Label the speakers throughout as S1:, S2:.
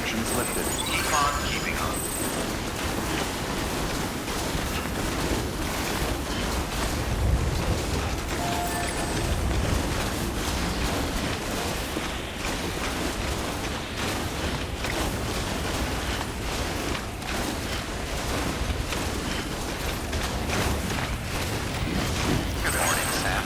S1: restrictions lifted.
S2: Keep on keeping on. Good morning, Sam.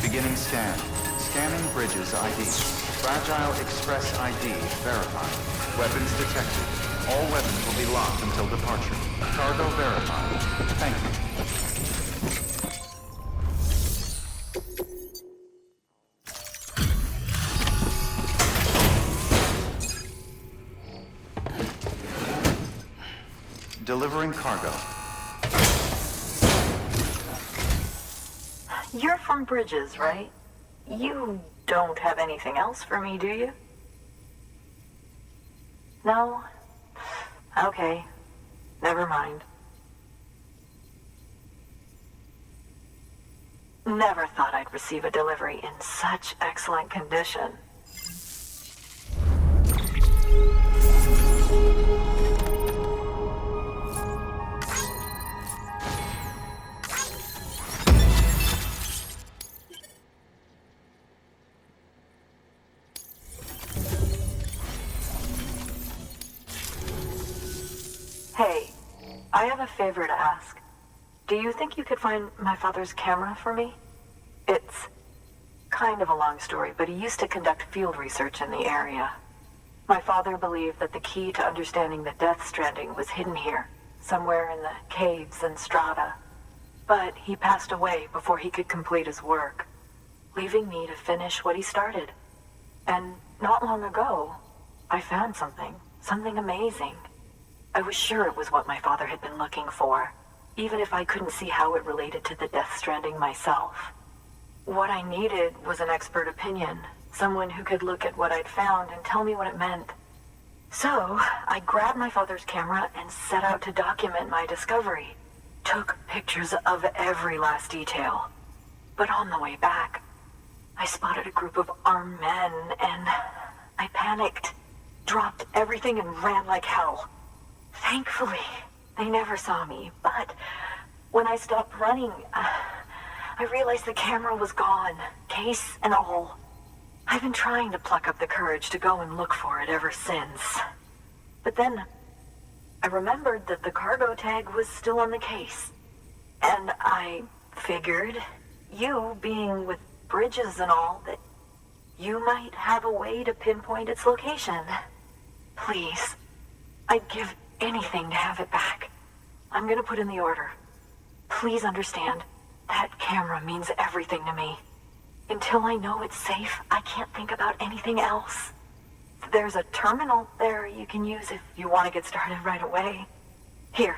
S2: Beginning scan. Scanning bridges ID. Fragile Express ID verified. Weapons detected. All weapons will be locked until departure. Cargo verified. Thank you. Delivering cargo.
S1: You're from Bridges, right? You don't have anything else for me, do you? No? Okay. Never mind. Never thought I'd receive a delivery in such excellent condition. Hey, I have a favor to ask. Do you think you could find my father's camera for me? It's kind of a long story, but he used to conduct field research in the area. My father believed that the key to understanding the Death Stranding was hidden here, somewhere in the caves and strata. But he passed away before he could complete his work, leaving me to finish what he started. And not long ago, I found something amazing. I was sure it was what my father had been looking for, even if I couldn't see how it related to the Death Stranding myself. What I needed was an expert opinion, someone who could look at what I'd found and tell me what it meant. So, I grabbed my father's camera and set out to document my discovery. Took pictures of every last detail. But on the way back, I spotted a group of armed men and I panicked, dropped everything and ran like hell. Thankfully, they never saw me, but when I stopped running, I realized the camera was gone, case and all. I've been trying to pluck up the courage to go and look for it ever since. But then, I remembered that the cargo tag was still on the case. And I figured, you being with Bridges and all, that you might have a way to pinpoint its location. Please, I'd give anything to have it back. I'm gonna put in the order. Please understand, that camera means everything to me. Until I know it's safe, I can't think about anything else. There's a terminal there you can use if you want to get started right away. Here.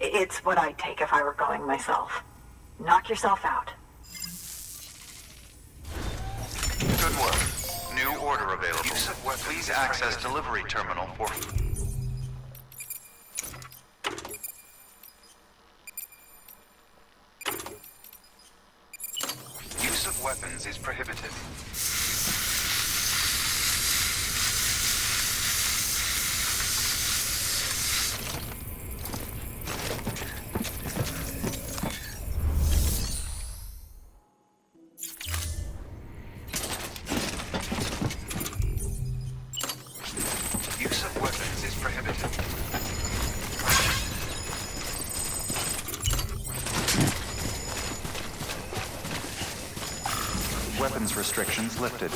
S1: It's what I'd take if I were going myself. Knock yourself out.
S2: Good work. New order available. Please access delivery terminal for... Use of weapons is prohibited. Use of weapons is prohibited. Weapons restrictions lifted.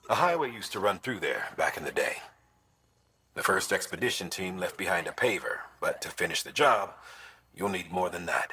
S3: A highway used to run through there back in the day. The first expedition team left behind a paver, but to finish the job, you'll need more than that.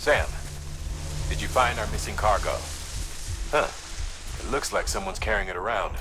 S3: Sam, did you find our missing cargo? Huh. It looks like someone's carrying it around.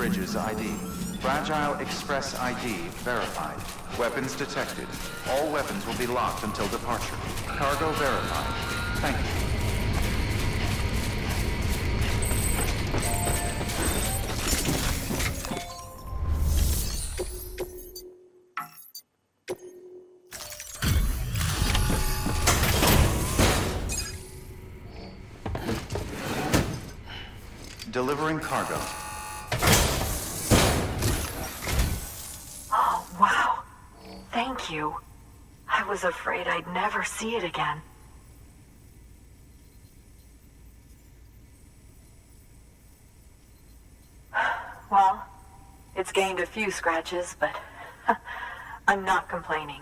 S2: bridges ID. Fragile Express ID verified. Weapons detected. All weapons will be locked until departure. Cargo verified. Thank you. Delivering cargo.
S1: Oh, wow. Thank you. I was afraid I'd never see it again. Well, it's gained a few scratches, but I'm not complaining.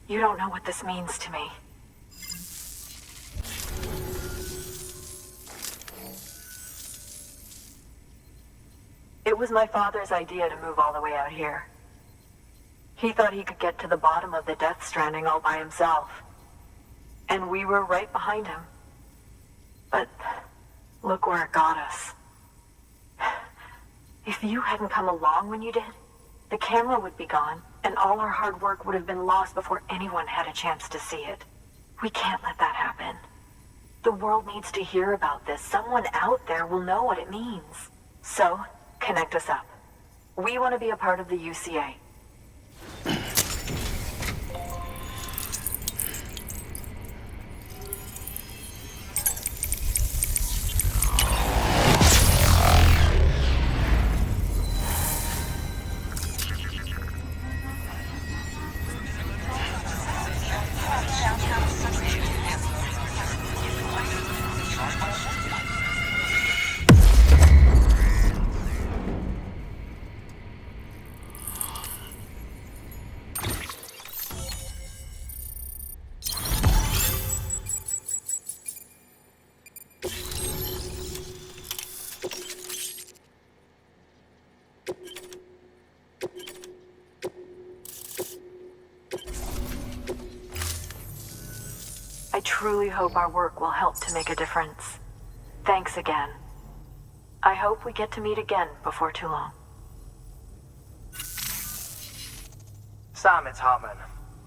S1: You don't know what this means to me. It was my father's idea to move all the way out here. He thought he could get to the bottom of the Death Stranding all by himself. And we were right behind him. But look where it got us. If you hadn't come along when you did, the camera would be gone, and all our hard work would have been lost before anyone had a chance to see it. We can't let that happen. The world needs to hear about this. Someone out there will know what it means. So, connect us up. We want to be a part of the UCA. I truly hope our work will help to make a difference. Thanks again. I hope we get to meet again before too long.
S4: Sam, it's Hartman.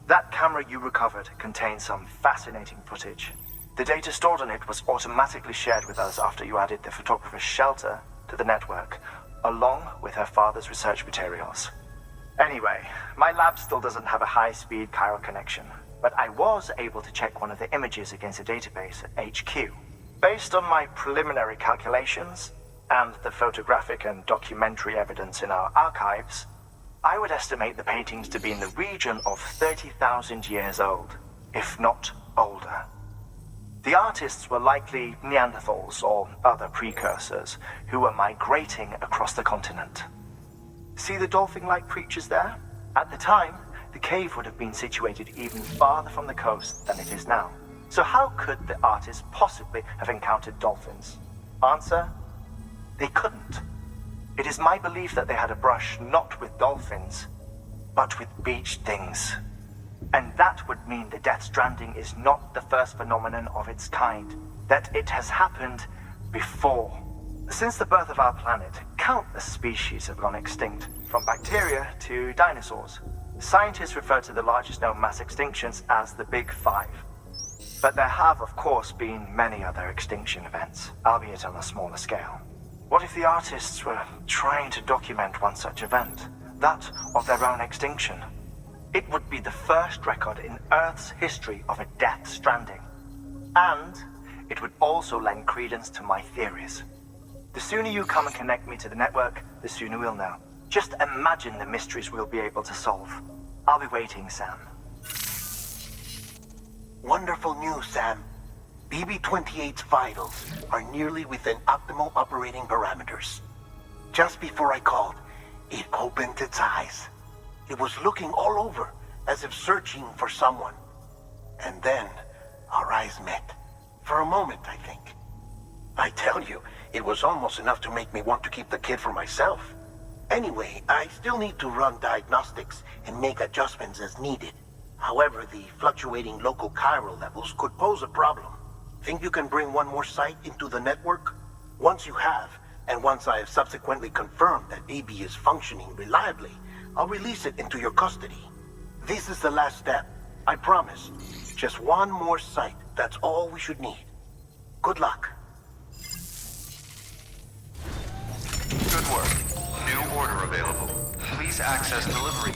S4: That camera you recovered contains some fascinating footage. The data stored on it was automatically shared with us after you added the photographer's shelter to the network, along with her father's research materials. Anyway, my lab still doesn't have a high-speed chiral connection, but I was able to check one of the images against a database at HQ. Based on my preliminary calculations, and the photographic and documentary evidence in our archives, I would estimate the paintings to be in the region of 30,000 years old, if not older. The artists were likely Neanderthals or other precursors who were migrating across the continent. See the dolphin-like creatures there? At the time, the cave would have been situated even farther from the coast than it is now. So how could the artists possibly have encountered dolphins? Answer: they couldn't. It is my belief that they had a brush not with dolphins, but with beach things. And that would mean the Death Stranding is not the first phenomenon of its kind, that it has happened before. Since the birth of our planet, countless species have gone extinct, from bacteria to dinosaurs. Scientists refer to the largest known mass extinctions as the Big Five. But there have, of course, been many other extinction events, albeit on a smaller scale. What if the artists were trying to document one such event, that of their own extinction? It would be the first record in Earth's history of a Death Stranding. And it would also lend credence to my theories. The sooner you come and connect me to the network, the sooner we'll know. Just imagine the mysteries we'll be able to solve. I'll be waiting, Sam.
S5: Wonderful news, Sam. BB-28's vitals are nearly within optimal operating parameters. Just before I called, it opened its eyes. It was looking all over, as if searching for someone. And then, our eyes met. For a moment, I think. I tell you, it was almost enough to make me want to keep the kid for myself. Anyway, I still need to run diagnostics and make adjustments as needed. However, the fluctuating local chiral levels could pose a problem. Think you can bring one more site into the network? Once you have, And once I have subsequently confirmed that BB is functioning reliably, I'll release it into your custody. This is the last step. I promise. Just one more site. That's all we should need. Good luck.
S2: Good work. New order available. Please access delivery.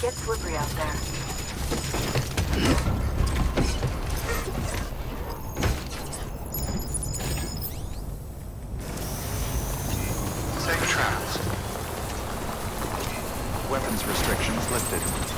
S1: Get slippery out there.
S2: Safe travels. Weapons restrictions lifted.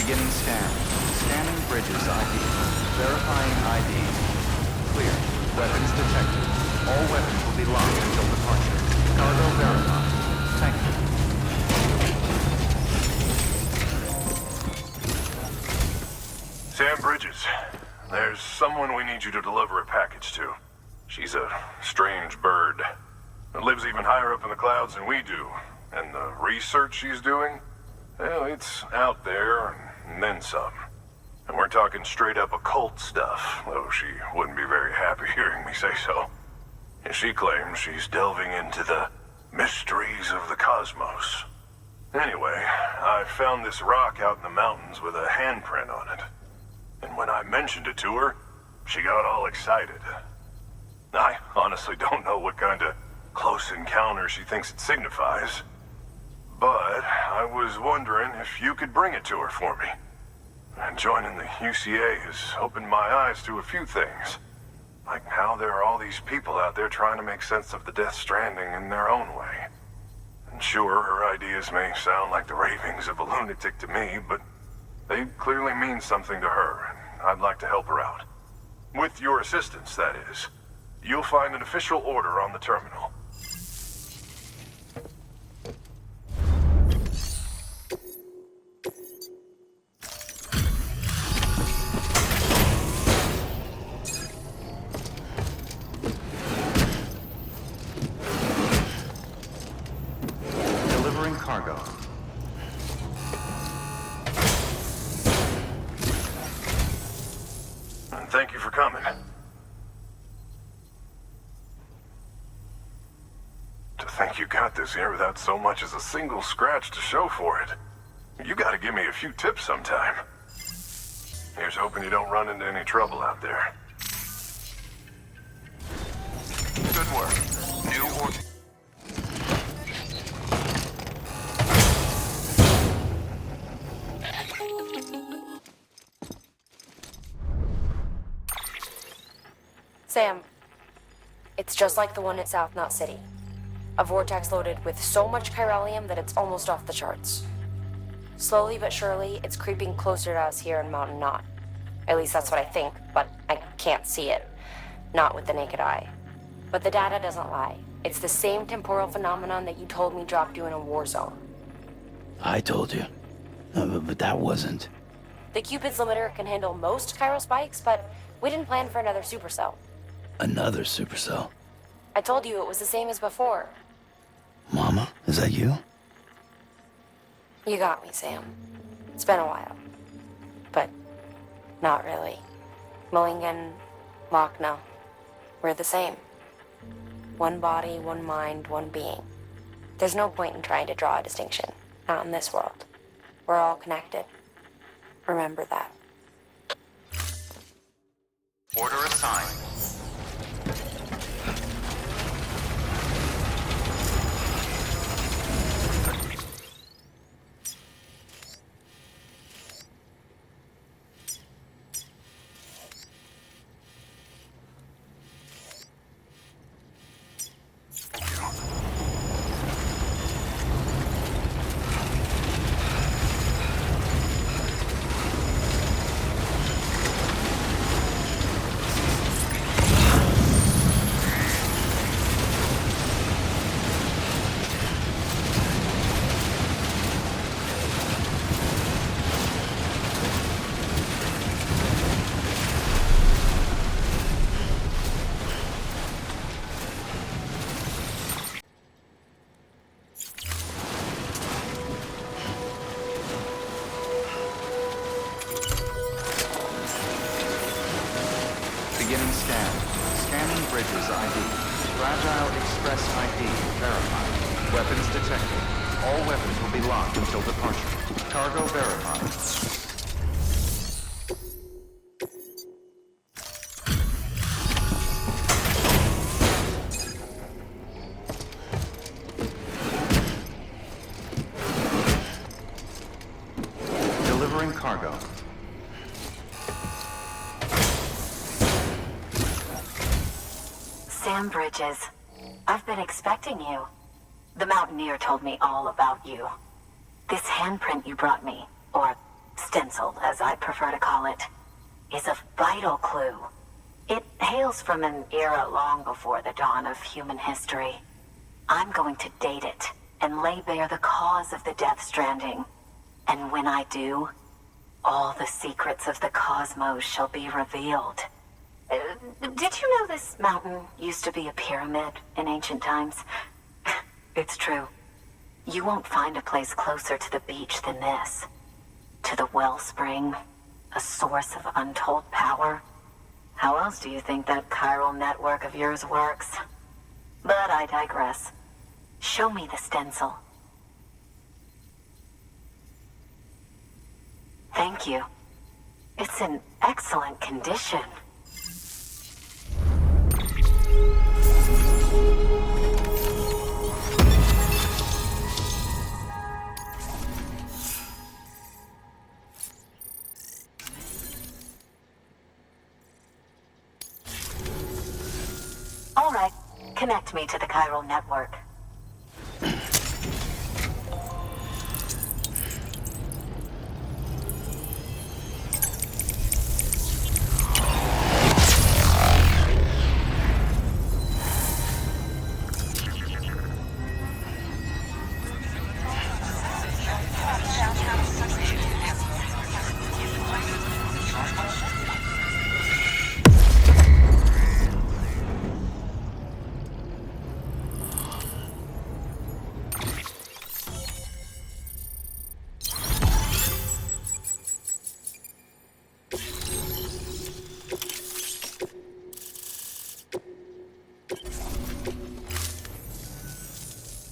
S2: Beginning scan. Scanning bridges ID. Verifying ID. Clear. Weapons detected. All weapons will be locked until departure. Cargo verified. Thank you.
S6: Sam Bridges, there's someone we need you to deliver a package to. She's a strange bird. It lives even higher up in the clouds than we do. And the research she's doing, well, it's out there and then some. And we're talking straight up occult stuff, though she wouldn't be very happy hearing me say so. And she claims she's delving into the mysteries of the cosmos. Anyway, I found this rock out in the mountains with a handprint on it. And when I mentioned it to her, she got all excited. I honestly don't know what kind of close encounter she thinks it signifies. But I was wondering if you could bring it to her for me. And joining the UCA has opened my eyes to a few things. Like how there are all these people out there trying to make sense of the Death Stranding in their own way. And sure, her ideas may sound like the ravings of a lunatic to me, but they clearly mean something to her, and I'd like to help her out. With your assistance, that is. You'll find an official order on the terminal.
S2: Delivering cargo.
S6: And thank you for coming. To think you got this here without so much as a single scratch to show for it. You gotta give me a few tips sometime. Here's hoping you don't run into any trouble out there. Good work. New order.
S7: Sam, it's just like the one at South Knot City. A vortex loaded with so much chiralium that it's almost off the charts. Slowly but surely, it's creeping closer to us here in Mountain Knot. At least that's what I think, but I can't see it. Not with the naked eye. But the data doesn't lie. It's the same temporal phenomenon that you told me dropped you in a war zone.
S8: I told you. But that wasn't.
S7: The Cupid's limiter can handle most chiral spikes, but we didn't plan for another supercell.
S8: Another supercell.
S7: I told you it was the same as before.
S8: Mama, is that you?
S7: You got me, Sam. It's been a while. But not really. Mulligan, Wagner, we're the same. One body, one mind, one being. There's no point in trying to draw a distinction. Not in this world. We're all connected. Remember that.
S2: Order assigned. Bridges ID. Fragile Express ID verified. Weapons detected. All weapons will be locked until departure. Cargo verified. Delivering cargo.
S1: Sam Bridges, I've been expecting you. The Mountaineer told me all about you. This handprint you brought me, or stencil as I prefer to call it, is a vital clue. It hails from an era long before the dawn of human history. I'm going to date it and lay bare the cause of the Death Stranding. And when I do, all the secrets of the cosmos shall be revealed. Did you know this mountain used to be a pyramid in ancient times? It's true. You won't find a place closer to the beach than this. To the wellspring, a source of untold power. How else do you think that chiral network of yours works? But I digress. Show me the stencil. Thank you. It's in excellent condition. All right, connect me to the chiral network.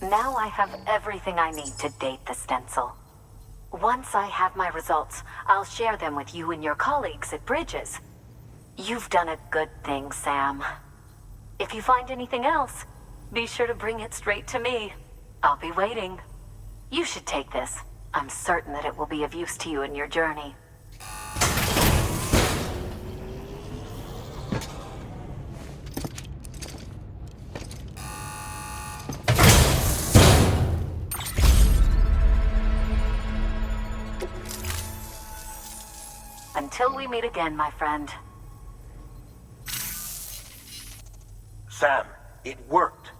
S1: Now I have everything I need to date the stencil. Once I have my results, I'll share them with you and your colleagues at Bridges. You've done a good thing, Sam. If you find anything else, be sure to bring it straight to me. I'll be waiting. You should take this. I'm certain that it will be of use to you in your journey. Until we meet again, my friend.
S5: Sam, it worked.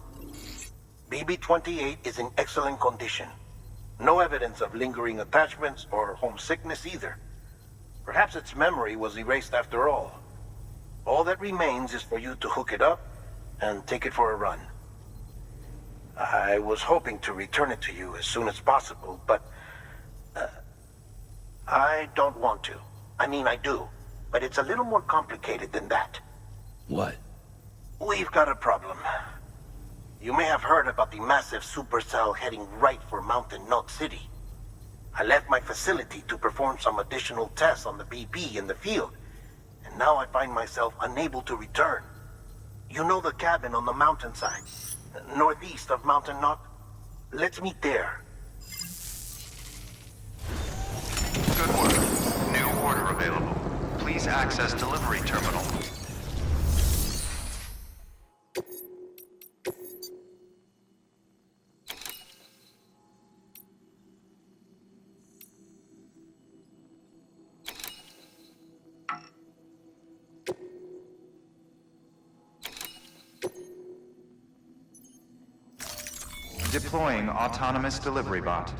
S5: BB-28 is in excellent condition. No evidence of lingering attachments or homesickness either. Perhaps its memory was erased after all. All that remains is for you to hook it up and take it for a run. I was hoping to return it to you as soon as possible, but I don't want to. I mean, I do, but it's a little more complicated than that.
S8: What?
S5: We've got a problem. You may have heard about the massive supercell heading right for Mountain Knot City. I left my facility to perform some additional tests on the BB in the field, and now I find myself unable to return. You know the cabin on the mountainside, northeast of Mountain Knot? Let's meet there.
S2: Good work. New order available. Please access delivery terminal. Deploying autonomous delivery bot.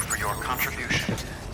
S2: for your contribution.